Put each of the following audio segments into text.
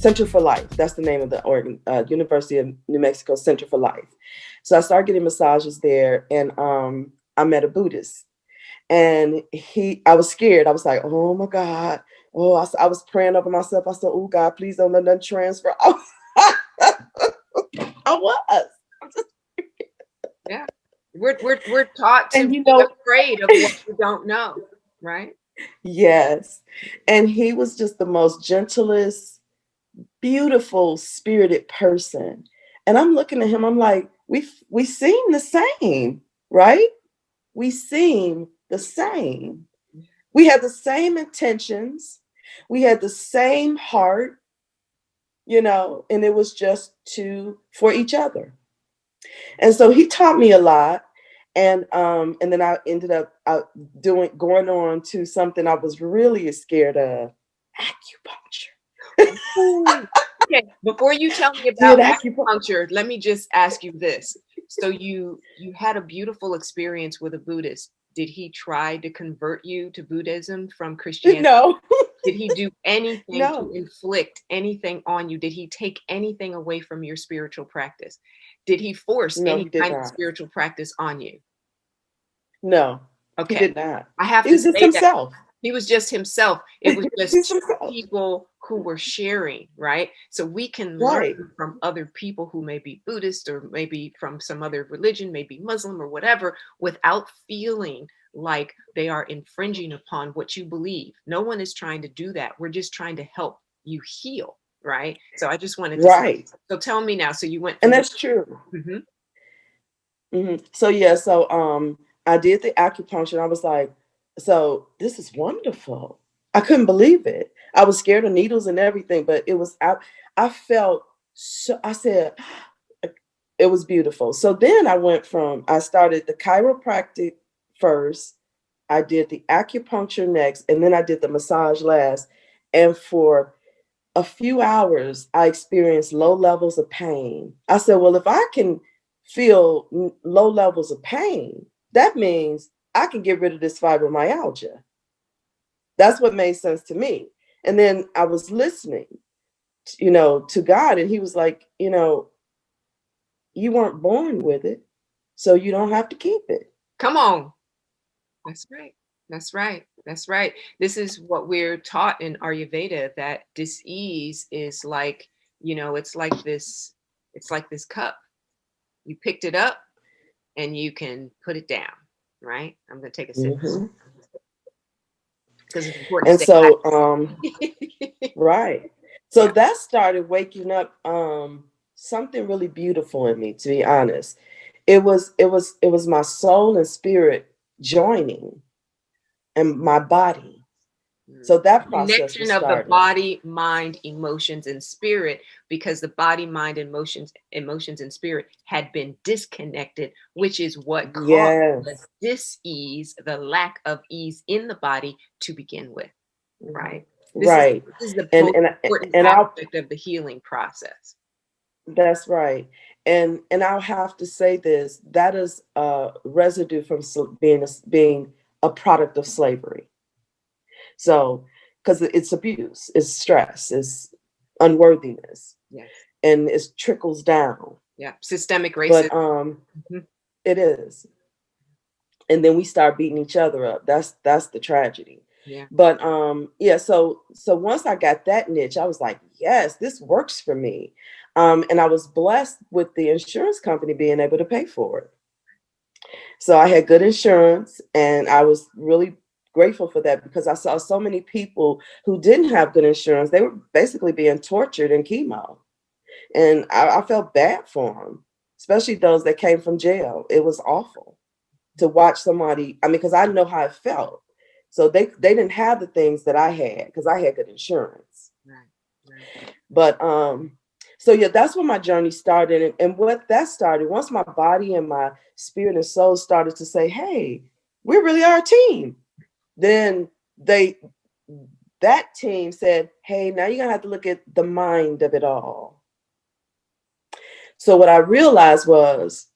Center for Life. That's the name of the University of New Mexico Center for Life. So I started getting massages there, and I met a Buddhist, and I was scared. I was like, oh my God. Oh, I was praying over myself. I said, oh God, please don't let nothing transfer. I was. Yeah. We're taught to And be afraid of what we don't know, right? yes. And he was just the most gentlest, beautiful, spirited person. And I'm looking at him, I'm like, we seem the same, right? We seem the same. We had the same intentions. We had the same heart, and it was just for each other. And so he taught me a lot. And then I ended up going on to something I was really scared of, acupuncture. Ooh. Okay, before you tell me Did about acupuncture, let me just ask you this. So you had a beautiful experience with a Buddhist. Did he try to convert you to Buddhism from Christianity? No. Did he do anything to No. inflict anything on you? Did he take anything away from your spiritual practice? Did he force No, any he did kind of not. spiritual practice on you? No, he Okay. did not. I have He to was just say that himself. he was just himself. It was just He's two himself. people who were sharing, right? So we can learn Right. from other people who may be Buddhist or maybe from some other religion, maybe Muslim or whatever, without feeling like they are infringing upon what you believe. No one is trying to do that. We're just trying to help you heal, right? So I just wanted to say, Right. so tell me now. So you went And from, that's true. Mhm. So yeah, I did the acupuncture. And I was like, so this is wonderful. I couldn't believe it. I was scared of needles and everything, but I felt so. I said it was beautiful. So then I started the chiropractic first. I did the acupuncture next, and then I did the massage last. And for a few hours, I experienced low levels of pain. I said, well, if I can feel low levels of pain, that means I can get rid of this fibromyalgia. That's what made sense to me. And then I was listening, to God, and He was like, you weren't born with it, so you don't have to keep it. Come on. That's right. That's right. That's right. This is what we're taught in Ayurveda, that dis-ease is like, it's like this cup. You picked it up and you can put it down, right? I'm going to take a sip Hmm. because it's important to And stay so, hydrated. right. So Yeah. that started waking up something really beautiful in me, to be honest. It was my soul and spirit joining and my body. Mm. So that process Connection was of the started. body, mind, emotions, and spirit, because the body, mind, emotions, and spirit had been disconnected, which is what caused the Yes. dis-ease, the lack of ease in the body to begin with, Mhm. right? This is Right. this is the And most and important and I'll aspect of the healing process. That's right. And I'll have to say this, that is a residue from being a product of slavery. So, because it's abuse, it's stress, it's unworthiness, Yes. and it trickles down. Yeah. Systemic racism. But Mhm. it is. And then we start beating each other up. That's the tragedy. Yeah. But yeah, so once I got that niche, I was like, yes, this works for me. And I was blessed with the insurance company being able to pay for it. So I had good insurance, and I was really grateful for that, because I saw so many people who didn't have good insurance. They were basically being tortured in chemo. And I felt bad for them, especially those that came from jail. It was awful to watch somebody. I mean, because I know how it felt. So they didn't have the things that I had, because I had good insurance. Right. Right. But so yeah, that's when my journey started. And what that started, once my body and my spirit and soul started to say, hey, we really are a team, then that team said, hey, now you're gonna have to look at the mind of it all. So what I realized was,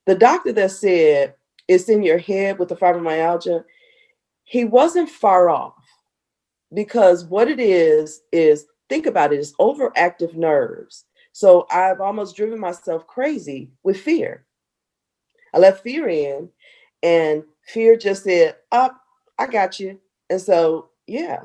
the doctor that said it's in your head with the fibromyalgia, he wasn't far off, because what it is think about it, it's overactive nerves. So I've almost driven myself crazy with fear. I let fear in, and fear just said, "Up, I got you." And so, yeah,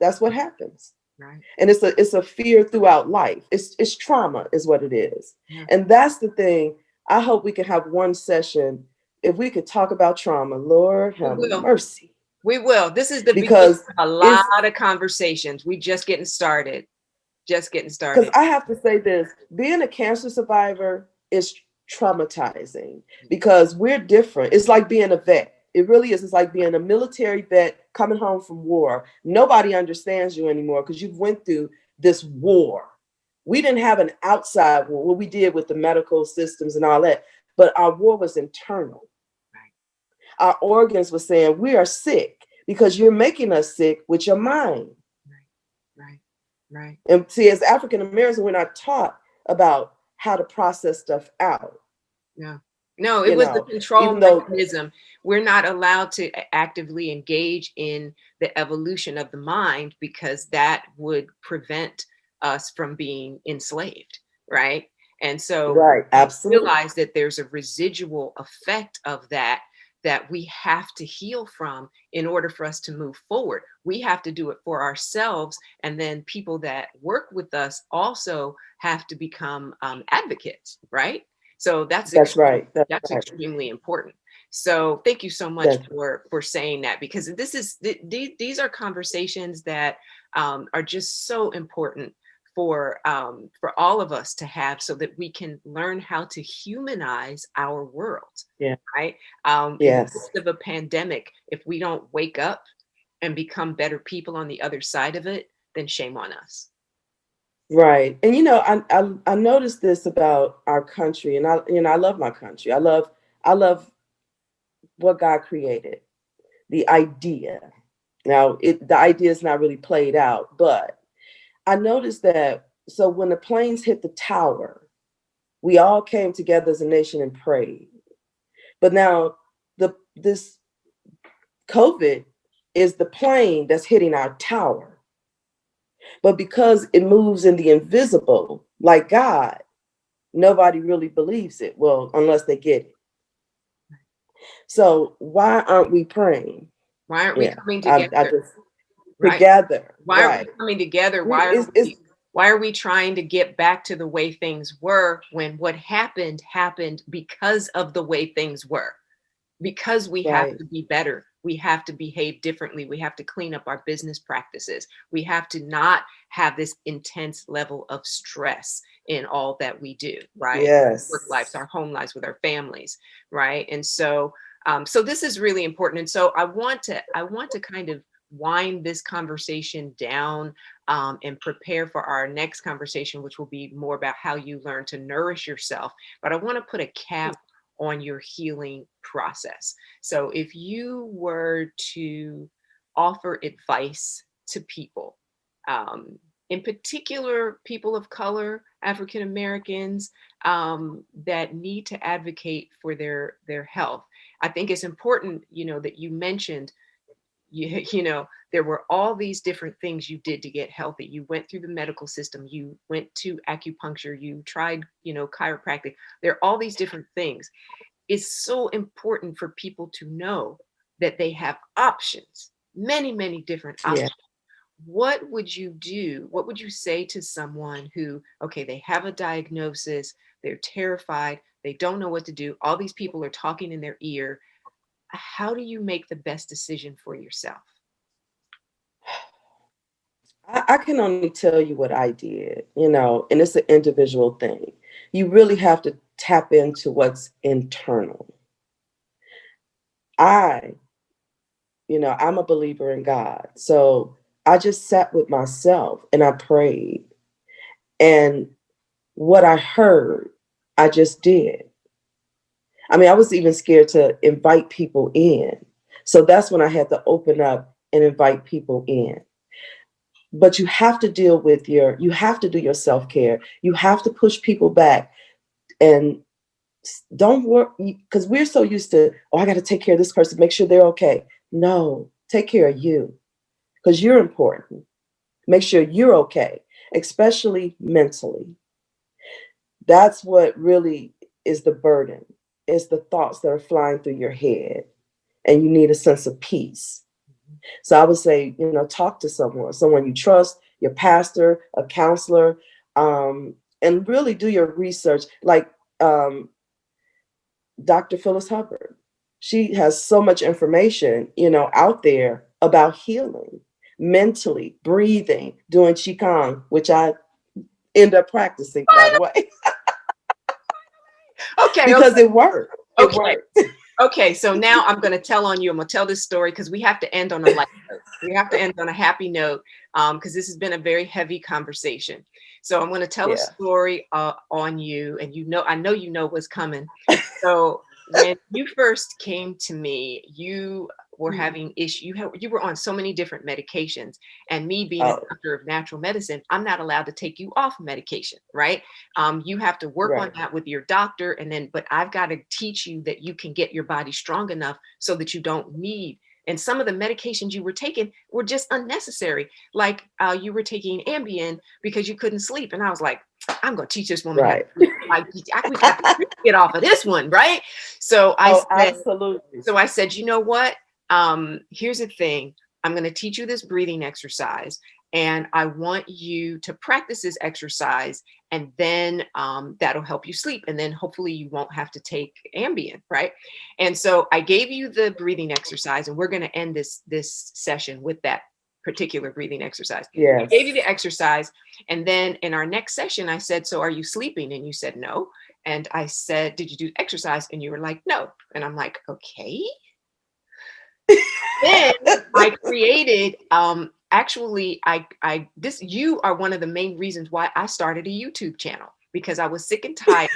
that's what happens. Right. And it's a fear throughout life. It's trauma is what it is. Yeah. And that's the thing. I hope we can have one session if we could talk about trauma. Lord We have will. mercy. We will. This is the beginning Because of a it's lot of conversations. We just getting started. Just getting because started. I have to say this, being a cancer survivor is traumatizing because we're different. It's like being a vet. It really is. It's like being a military vet coming home from war. Nobody understands you anymore because you've went through this war. We didn't have an outside war, what we did with the medical systems and all that, but our war was internal. Right. Our organs were saying, we are sick because you're making us sick with your mind. Right. Right. Right. And see, as African Americans, we're not taught about how to process stuff out. Yeah. No, it You was the know, control even though, mechanism. We're not allowed to actively engage in the evolution of the mind because that would prevent us from being enslaved, right? And so right, we absolutely, realize that there's a residual effect of that that we have to heal from in order for us to move forward. We have to do it for ourselves, and then people that work with us also have to become advocates, right? So that's right, that's that's right, extremely important. So thank you so much that's for saying that, because this is these are conversations that are just so important for all of us to have, so that we can learn how to humanize our world, yeah, right? In the yes, midst of a pandemic, if we don't wake up and become better people on the other side of it, then shame on us. right. And I noticed this about our country, and I love my country. I love what God created, the idea. Now, the idea is not really played out, but I noticed that. So when the planes hit the tower, we all came together as a nation and prayed. But now this COVID is the plane that's hitting our tower. But because it moves in the invisible, like God, nobody really believes it. Well, unless they get it. So why aren't we praying? Why aren't we Yeah, coming I together? just Right. together, Why aren't we right? coming together? It's Why are we trying to get back to the way things were, when what happened because of the way things were? Because we have right. to be better. We have to behave differently. We have to clean up our business practices. We have to not have this intense level of stress in all that we do, right? Work lives, Yes, our home lives with our families, right? And so so this is really important. And so I want to kind of wind this conversation down, and prepare for our next conversation, which will be more about how you learn to nourish yourself. But I want to put a cap on your healing process. So if you were to offer advice to people, in particular people of color, African Americans, that need to advocate for their health, I think it's important, that you mentioned, there were all these different things you did to get healthy. You went through the medical system, you went to acupuncture, you tried, chiropractic. There are all these different things. It's so important for people to know that they have options, many, many different yeah. options. What would you do? What would you say to someone who, okay, they have a diagnosis, they're terrified, they don't know what to do, all these people are talking in their ear. How do you make the best decision for yourself? I can only tell you what I did, and it's an individual thing. You really have to tap into what's internal. I, I'm a believer in God. So I just sat with myself and I prayed. And what I heard, I just did. I mean, I was even scared to invite people in. So that's when I had to open up and invite people in. But you have to do your self-care. You have to push people back and don't work because we're so used to, oh, I got to take care of this person, make sure they're okay. No, take care of you because you're important. Make sure you're okay. especially mentally. That's what really is the burden. It's the thoughts that are flying through your head, and you need a sense of peace. So I would say, talk to someone you trust, your pastor, a counselor, and really do your research. Like Dr. Phyllis Hubbard, she has so much information, out there about healing, mentally, breathing, doing qigong, which I end up practicing, by the way, Okay, because it worked. It okay. worked. Okay, so now I'm going to tell on you. I'm going to tell this story because we have to end on a light note. We have to end on a happy note because this has been a very heavy conversation. So I'm going to tell a Yeah. story on you, and I know you know what's coming. So when you first came to me, you were having issue. You were on so many different medications, and me being a Oh, doctor of natural medicine, I'm not allowed to take you off medication, right? You have to work on right. that with your doctor, and then, but I've got to teach you that you can get your body strong enough so that you don't need. And some of the medications you were taking were just unnecessary. Like you were taking Ambien because you couldn't sleep, and I was like, I'm going to teach this woman how to Right. sleep. We got to get off of this one, right? So I Oh, said, absolutely. you know what? Here's the thing. I'm going to teach you this breathing exercise, and I want you to practice this exercise, and then that'll help you sleep, and then hopefully you won't have to take Ambien, right? And so I gave you the breathing exercise, and we're going to end this session with that particular breathing exercise. I gave you Yes. the exercise, and then in our next session, I said, "So are you sleeping?" And you said no. And I said, "Did you do exercise?" And you were like, "No." And I'm like, "Okay." Then I created actually I this you are one of the main reasons why I started a YouTube channel, because I was sick and tired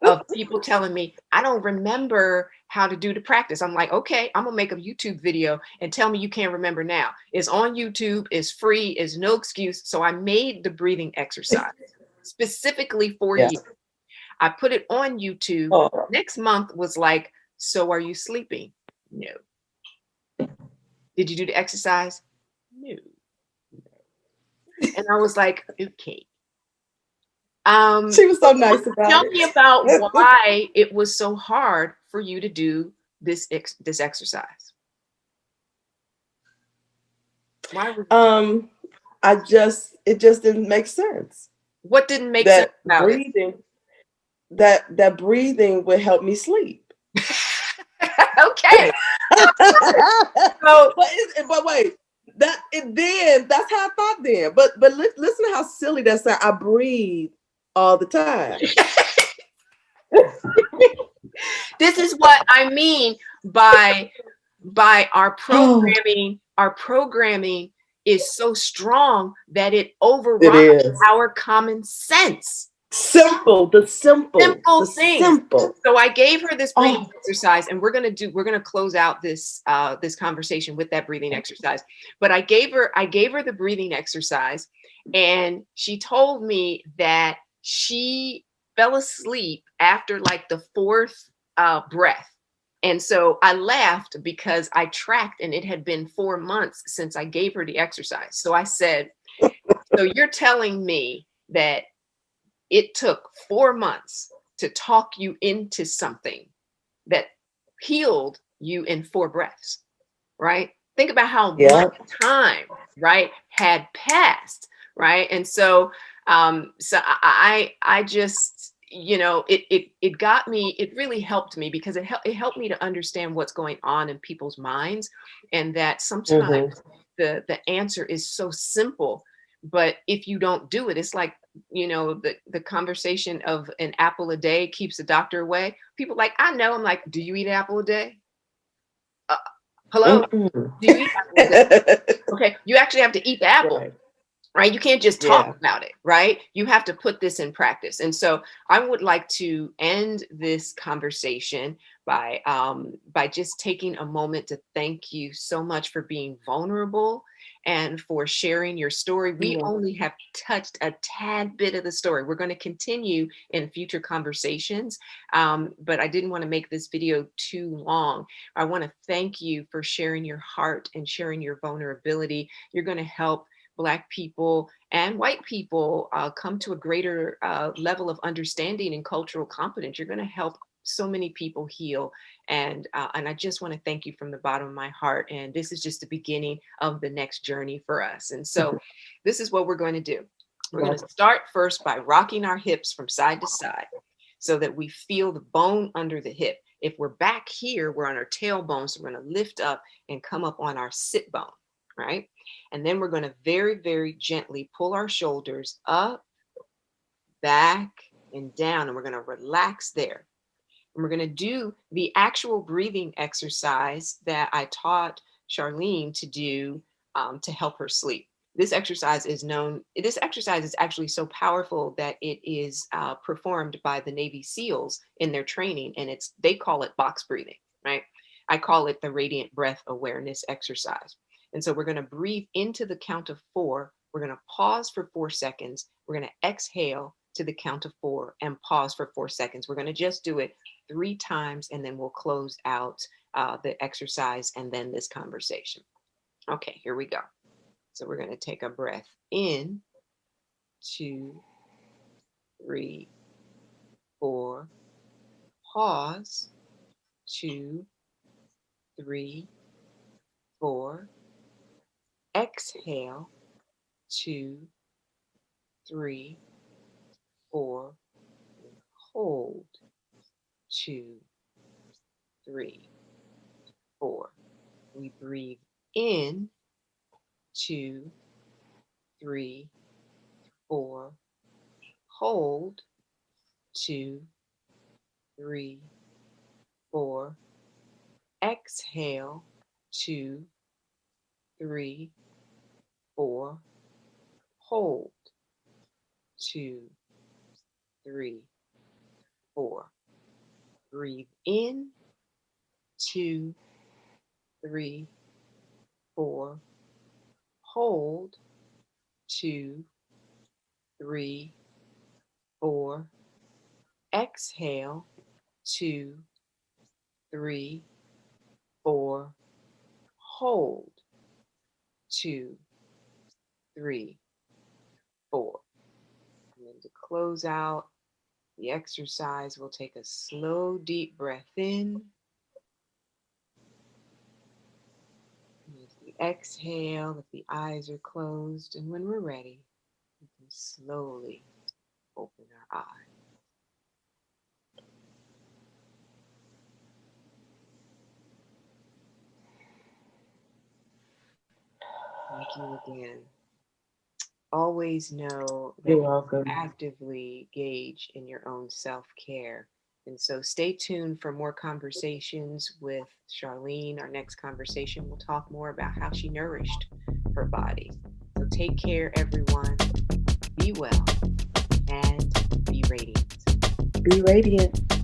of people telling me I don't remember how to do the practice. I'm like, okay, I'm gonna make a YouTube video and tell me you can't remember now. It's on YouTube, it's free, it's no excuse. So I made the breathing exercise specifically for Yeah. you. I put it on YouTube. Oh, Next month was like, so are you sleeping? No. Did you do the exercise? No. And I was like, okay. she was so nice about Tell me about it. why it was so hard for you to do this exercise. Why was um, it just didn't make sense. what didn't make sense That about it? breathing, that breathing would help me sleep. Okay. but So but wait, that's how I thought then. But listen to how silly that sounds. I breathe all the time. this is what I mean by our Oh, programming. Our programming is so strong that it it overrides is our common sense. simple. The Simple things. simple. So I gave her this breathing Oh, exercise, and we're gonna close out this conversation with that breathing exercise. But I gave her the breathing exercise, and she told me that she fell asleep after like the fourth breath. And so I laughed because I tracked, and it had been 4 months since I gave her the exercise. So I said, "So you're telling me that it took 4 months to talk you into something that healed you in 4 breaths," right? Think about how much yeah, time, right, had passed, right? And so, I just, it got me. It really helped me because it helped me to understand what's going on in people's minds, and that sometimes hmm the answer is so simple, but if you don't do it, it's like, the conversation of an apple a day keeps the doctor away. People like, I know. I'm like, do you eat an apple a day? Uh, hello? Mm-mm. Do you eat apple a day? Okay, you actually have to eat the apple, Right. right? You can't just talk Yeah. about it, right? You have to put this in practice. And so I would like to end this conversation by just taking a moment to thank you so much for being vulnerable and for sharing your story. We Yeah. only have touched a tad bit of the story. We're going to continue in future conversations, but I didn't want to make this video too long. I want to thank you for sharing your heart and sharing your vulnerability. You're going to help Black people and white people come to a greater level of understanding and cultural competence, you're going to help so many people heal. And I just want to thank you from the bottom of my heart. And this is just the beginning of the next journey for us. And so this is what we're going to do. We're going to start first by rocking our hips from side to side so that we feel the bone under the hip. If we're back here, we're on our tailbone. So we're going to lift up and come up on our sit bone, right? And then we're going to very, very gently pull our shoulders up, back, and down. And we're going to relax there. And we're going to do the actual breathing exercise that I taught Charlene to do to help her sleep. This exercise is actually so powerful that it is performed by the Navy SEALs in their training, and they call it box breathing, right? I call it the radiant breath awareness exercise. And so we're going to breathe into the count of 4. We're going to pause for 4 seconds. We're going to exhale to the count of 4 and pause for 4 seconds. We're going to just do it 3 times, and then we'll close out the exercise and then this conversation. Okay, here we go. So we're going to take a breath in, 2, 3, 4, pause, 2, 3, 4, exhale, 2, 3, 4, hold, 2, 3, 4. We breathe in, 2, 3, 4, hold, 2, 3, 4, exhale, 2, 3, 4, hold, 2, 3, 4. Breathe in, 2, 3, 4, hold, 2, 3, 4, exhale, 2, 3, 4, hold, 2, 3, 4. And then to close out the exercise, we'll take a slow, deep breath in. As we exhale, if the eyes are closed, and when we're ready, we can slowly open our eyes. Thank you again. Always know that You're you're welcome. actively engaged in your own self-care. And so stay tuned for more conversations with Charlene. Our next conversation, we'll talk more about how she nourished her body. So take care, everyone. Be well and be radiant. Be radiant.